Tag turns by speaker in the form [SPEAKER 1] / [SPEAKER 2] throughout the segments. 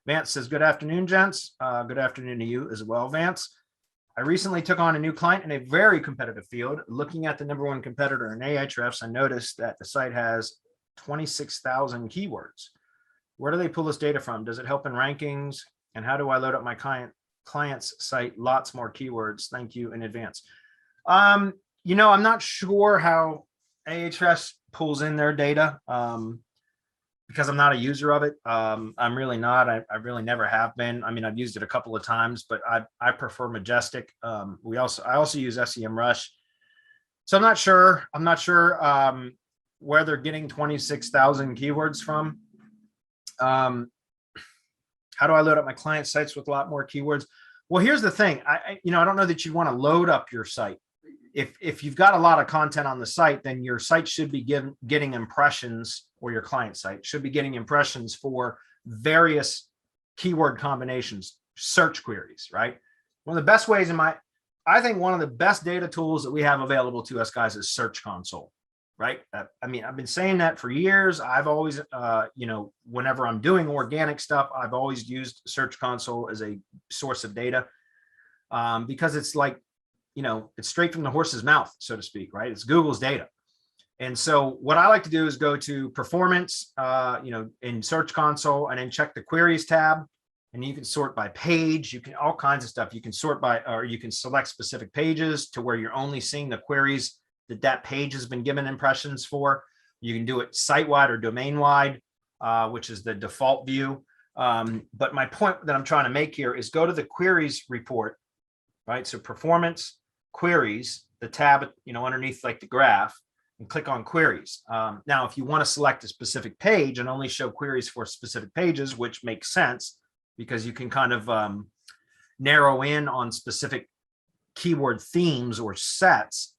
[SPEAKER 1] Vance says, good afternoon, gents. Good afternoon to you as well, Vance. I recently took on a new client in a very competitive field. Looking at the number one competitor in AHFEFs, I noticed that the site has 26,000 keywords. Where do they pull this data from? Does it help in rankings? And how do I load up my client's site? Lots more keywords. Thank you in advance. I'm not sure how AHFEFs pulls in their data because I'm not a user of it. I'm really not. I really never have been. I mean, I've used it a couple of times, but I prefer Majestic. I also use SEMrush. So I'm not sure. Where they're getting 26,000 keywords from. How do I load up my client sites with a lot more keywords? Well, here's the thing. I don't know that you want to load up your site. If you've got a lot of content on the site, then your site should be getting impressions, or your client site should be getting impressions for various keyword combinations, search queries, right? One of the best ways I think one of the best data tools that we have available to us guys is Search Console, right? I mean, I've been saying that for years. I've always, whenever I'm doing organic stuff, I've always used Search Console as a source of data because it's like, it's straight from the horse's mouth, so to speak, right? It's Google's data. And so what I like to do is go to performance, in Search Console, and then check the queries tab, and you can sort by page. You can all kinds of stuff. You can sort by, or you can select specific pages to where you're only seeing the queries that page has been given impressions for. You can do it site-wide or domain-wide, which is the default view. But my point that I'm trying to make here is go to the queries report, right? So performance, queries, the tab, underneath like the graph, and click on queries. Now, if you want to select a specific page and only show queries for specific pages, which makes sense because you can kind of narrow in on specific keyword themes or sets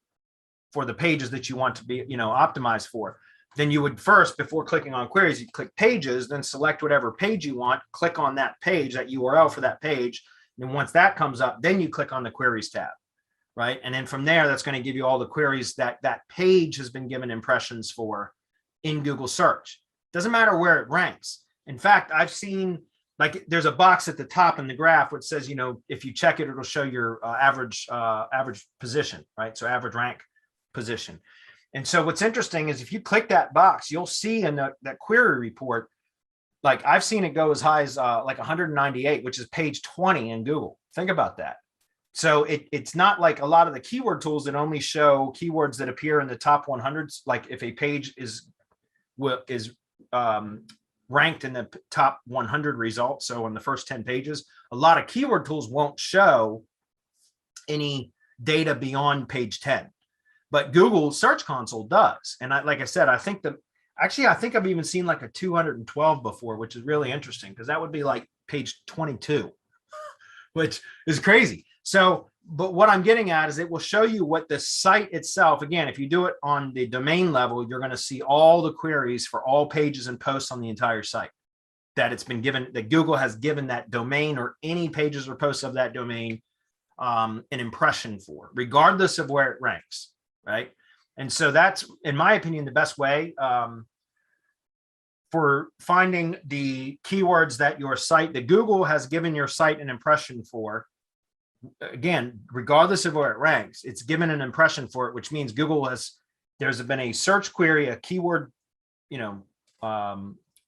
[SPEAKER 1] for the pages that you want to be, optimized for, then you would first, before clicking on queries, you click pages, then select whatever page you want, click on that page, that URL for that page. And then once that comes up, then you click on the queries tab, right? And then from there, that's going to give you all the queries that page has been given impressions for in Google search. Doesn't matter where it ranks. In fact, I've seen, like, there's a box at the top in the graph which says, if you check it, it'll show your average position, right? So average rank position. And so what's interesting is if you click that box, you'll see in that query report, like I've seen it go as high as like 198, which is page 20 in Google. Think about that. So it's not like a lot of the keyword tools that only show keywords that appear in the top 100s. Like if a page is ranked in the top 100 results, so on the first 10 pages, a lot of keyword tools won't show any data beyond page 10. But Google Search Console does. And like I said, I think I've even seen like a 212 before, which is really interesting because that would be like page 22, which is crazy. So, but what I'm getting at is it will show you what the site itself, again, if you do it on the domain level, you're going to see all the queries for all pages and posts on the entire site that it's been given, that Google has given that domain or any pages or posts of that domain an impression for, regardless of where it ranks. Right. And so that's, in my opinion, the best way for finding the keywords that Google has given your site an impression for. Again, regardless of where it ranks, it's given an impression for it, which means there's been a search query, a keyword, a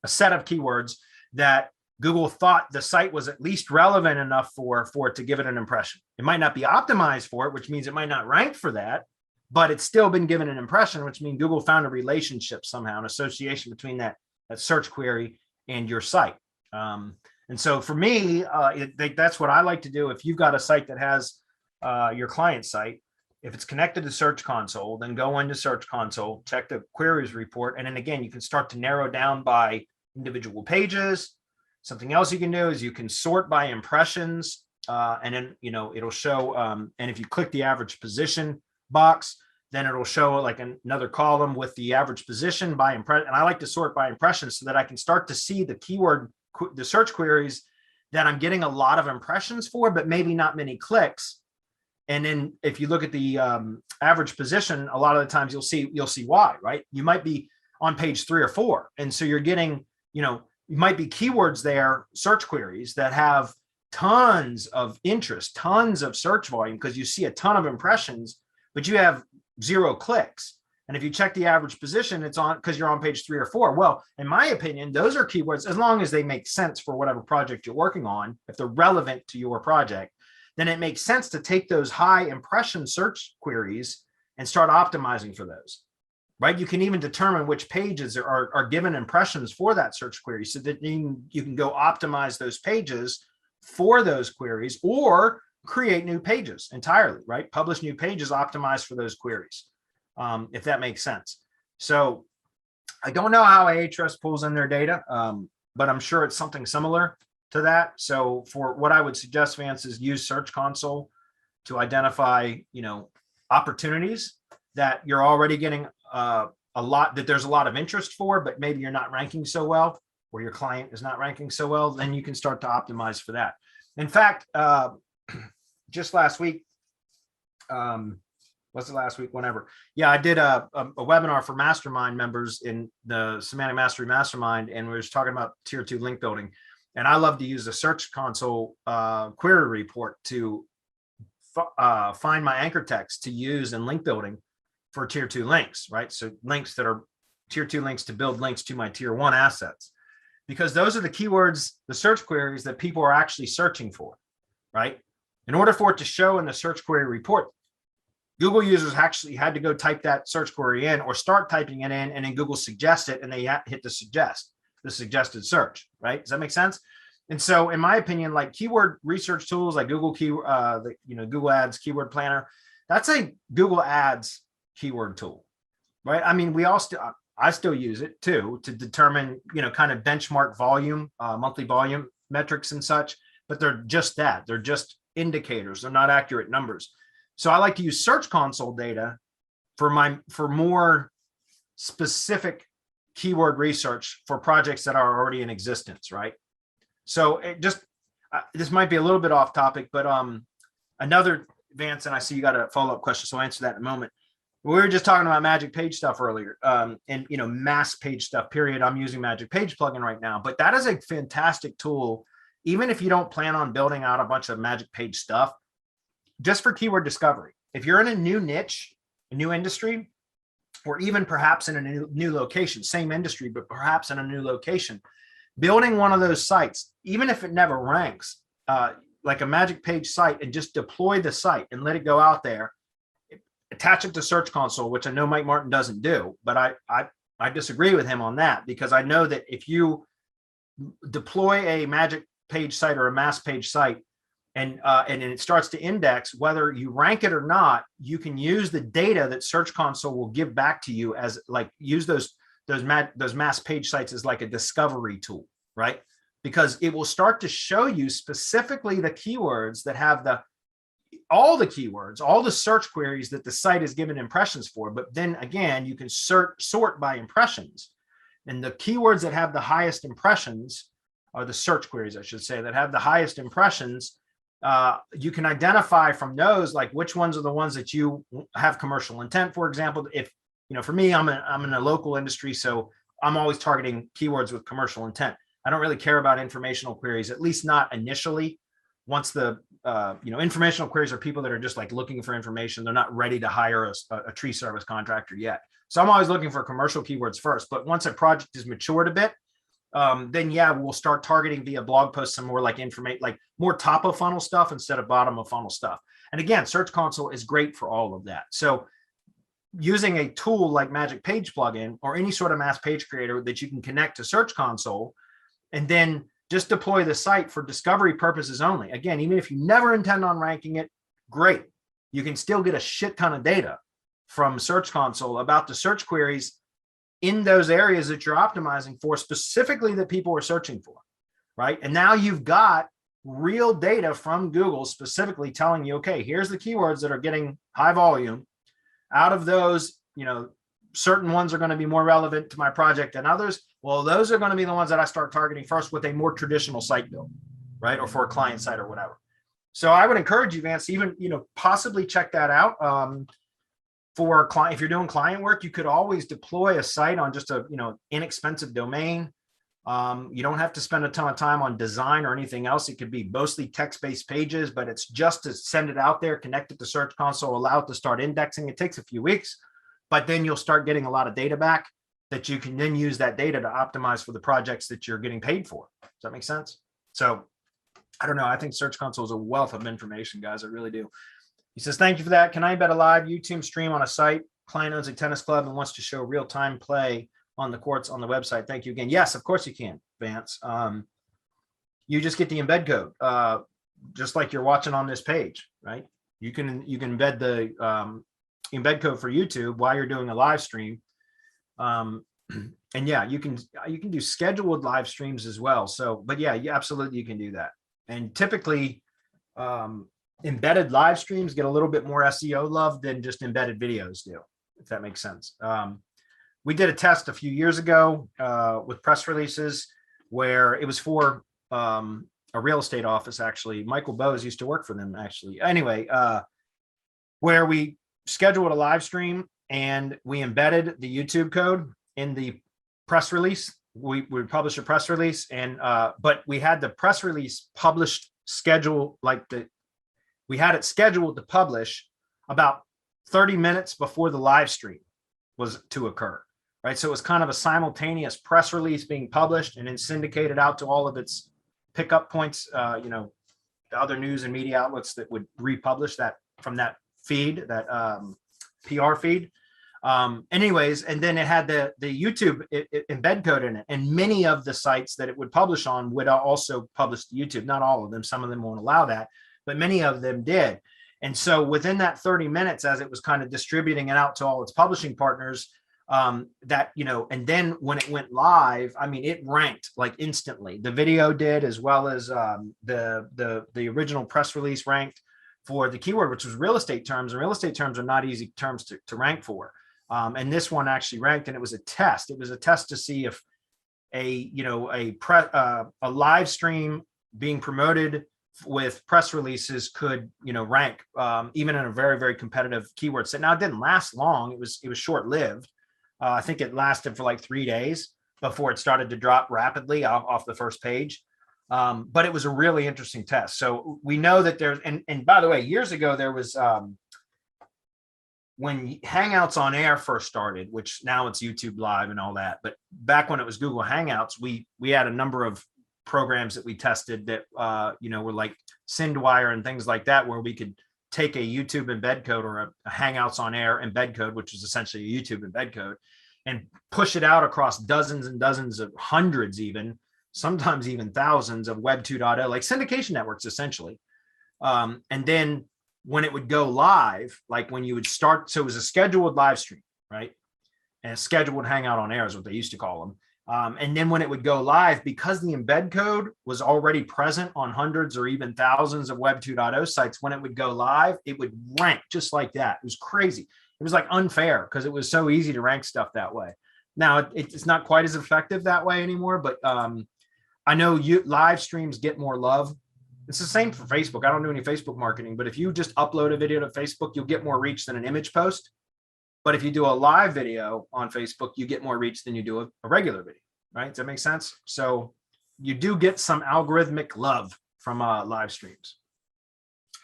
[SPEAKER 1] set of keywords that Google thought the site was at least relevant enough for it to give it an impression. It might not be optimized for it, which means it might not rank for that, but it's still been given an impression, which means Google found a relationship somehow, an association between that search query and your site. And so for me, that's what I like to do. If you've got a site that has your client site, if it's connected to Search Console, then go into Search Console, check the queries report. And then again, you can start to narrow down by individual pages. Something else you can do is you can sort by impressions. And then, it'll show, and if you click the average position box, then it'll show like another column with the average position by impression. And I like to sort by impressions so that I can start to see the search queries that I'm getting a lot of impressions for, but maybe not many clicks. And then if you look at the average position, a lot of the times you'll see why, right? You might be on page 3 or 4. And so you're getting, might be keywords there, search queries that have tons of interest, tons of search volume, because you see a ton of impressions, but you have 0 clicks. And if you check the average position, it's on because you're on page 3 or 4. Well, in my opinion, those are keywords, as long as they make sense for whatever project you're working on. If they're relevant to your project, then it makes sense to take those high impression search queries and start optimizing for those, right? You can even determine which pages are given impressions for that search query, so that you can go optimize those pages for those queries, or create new pages entirely, right? Publish new pages optimized for those queries, if that makes sense. So I don't know how AHFEFs pulls in their data, but I'm sure it's something similar to that. So for what I would suggest, Vance, is use Search Console to identify, opportunities that you're already getting that there's a lot of interest for, but maybe you're not ranking so well, or your client is not ranking so well. Then you can start to optimize for that. In fact, just last week, was it last week? Whenever. Yeah, I did a webinar for mastermind members in the Semantic Mastery Mastermind, and we were talking about tier 2 link building. And I love to use the Search Console query report to find my anchor text to use in link building for tier 2 links, right? So links that are tier 2 links to build links to my tier 1 assets, because those are the keywords, the search queries that people are actually searching for, right? In order for it to show in the search query report, Google users actually had to go type that search query in, or start typing it in, and then Google suggests it, and they hit the suggested search, right? Does that make sense? And so, in my opinion, like keyword research tools like Google Google Ads Keyword Planner, that's a Google Ads keyword tool, right? I mean, I still use it too to determine, kind of benchmark volume, monthly volume metrics and such, but they're just that. They're just indicators. They're not accurate numbers. So I like to use Search Console data for more specific keyword research for projects that are already in existence, right? So this might be a little bit off topic, but another, Vance, and I see you got a follow-up question, so I'll answer that in a moment. We were just talking about Magic Page stuff earlier, and mass page stuff, period. I'm using Magic Page plugin right now, but that is a fantastic tool, even if you don't plan on building out a bunch of Magic Page stuff, just for keyword discovery. If you're in a new niche, a new industry, or even perhaps in a new location, same industry, but perhaps in a new location, building one of those sites, even if it never ranks, like a Magic Page site, and just deploy the site and let it go out there, attach it to Search Console, which I know Mike Martin doesn't do, but I disagree with him on that, because I know that if you deploy a Magic Page site or a mass page site, and it starts to index, whether you rank it or not, you can use the data that Search Console will give back to you as, like, use those mass page sites as like a discovery tool, right? Because it will start to show you specifically the keywords that have all the keywords, all the search queries that the site is given impressions for. But then again, you can sort by impressions, and the keywords that have the highest impressions, or the search queries, I should say, that have the highest impressions, you can identify from those, like, which ones are the ones that you have commercial intent. For example, if, for me, I'm in a local industry, so I'm always targeting keywords with commercial intent. I don't really care about informational queries, at least not initially. Once the, informational queries are people that are just like looking for information. They're not ready to hire a tree service contractor yet. So I'm always looking for commercial keywords first. But once a project is matured a bit, then yeah, we'll start targeting via blog posts some more like more top of funnel stuff instead of bottom of funnel stuff. And again, Search Console is great for all of that. So using a tool like Magic Page plugin, or any sort of mass page creator that you can connect to Search Console, and then just deploy the site for discovery purposes only. Again, even if you never intend on ranking it, great. You can still get a shit ton of data from Search Console about the search queries in those areas that you're optimizing for, specifically that people are searching for, right? And now you've got real data from Google specifically telling you, okay, here's the keywords that are getting high volume. Out of those, certain ones are going to be more relevant to my project than others. Well, those are going to be the ones that I start targeting first with a more traditional site build, right? Or for a client site or whatever. So I would encourage you, Vance, even, possibly check that out. For a client, if you're doing client work, you could always deploy a site on just a, inexpensive domain, You don't have to spend a ton of time on design or anything else. It could be mostly text-based pages, but it's just to send it out there, connect it to Search Console, allow it to start indexing. It takes a few weeks, but then you'll start getting a lot of data back that you can then use that data to optimize for the projects that you're getting paid for. Does that make sense? So I don't know. I think Search Console is a wealth of information, guys. I really do. He says, thank you for that. Can I embed a live YouTube stream on a site? Client owns a tennis club and wants to show real-time play on the courts on the website. Thank you again. Yes, of course you can, Vance. You just get the embed code, just like you're watching on this page, right? You can embed the embed code for YouTube while you're doing a live stream. And yeah, you can do scheduled live streams as well. So, but yeah, absolutely you can do that. And typically, embedded live streams get a little bit more SEO love than just embedded videos do, if that makes sense. We did a test a few years ago with press releases where it was for a real estate office, actually. Michael Bowes used to work for them, actually. Anyway, where we scheduled a live stream and we embedded the YouTube code in the press release. We published a press release, and but we had the press release published schedule, we had it scheduled to publish about 30 minutes before the live stream was to occur, right? So it was kind of a simultaneous press release being published and then syndicated out to all of its pickup points, you know, the other news and media outlets that would republish that from that feed, that PR feed. Anyways, and then it had the YouTube embed code in it, and many of the sites that it would publish on would also publish to YouTube. Not all of them, some of them won't allow that, but many of them did. And so within that 30 minutes, as it was kind of distributing it out to all its publishing partners, that, you know, and then when it went live, I mean, it ranked like instantly. The video did, as well as the original press release ranked for the keyword, which was real estate terms, and real estate terms are not easy terms to rank for. And this one actually ranked, and it was a test. It was a test to see if a live stream being promoted with press releases could, you know, rank even in a very, very competitive keyword set. Now, it didn't last long. It was short lived. I think it lasted for like 3 days before it started to drop rapidly off the first page. But it was a really interesting test. So we know that there's, and by the way, years ago, there was, when Hangouts on Air first started, which now it's YouTube Live and all that, but back when it was Google Hangouts, we had a number of programs that we tested that, you know, were like SendWire and things like that, where we could take a YouTube embed code or a Hangouts on Air embed code, which is essentially a YouTube embed code, and push it out across dozens and dozens of hundreds, even sometimes even thousands of Web 2.0, like syndication networks, essentially. And then when it would go live, like when you would start, so it was a scheduled live stream, right? And a scheduled Hangout on Air is what they used to call them. And then when it would go live, because the embed code was already present on hundreds or even thousands of Web 2.0 sites, when it would go live, it would rank just like that. It was crazy. It was like unfair because it was so easy to rank stuff that way. Now it's not quite as effective that way anymore, but I know live streams get more love. It's the same for Facebook. I don't do any Facebook marketing, but if you just upload a video to Facebook, you'll get more reach than an image post. But if you do a live video on Facebook, you get more reach than you do a regular video, right? Does that make sense? So you do get some algorithmic love from live streams.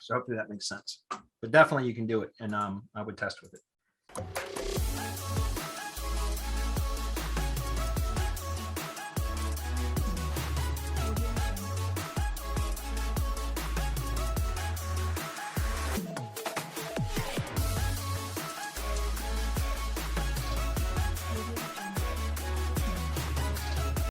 [SPEAKER 1] So hopefully that makes sense. But definitely you can do it, and I would test with it.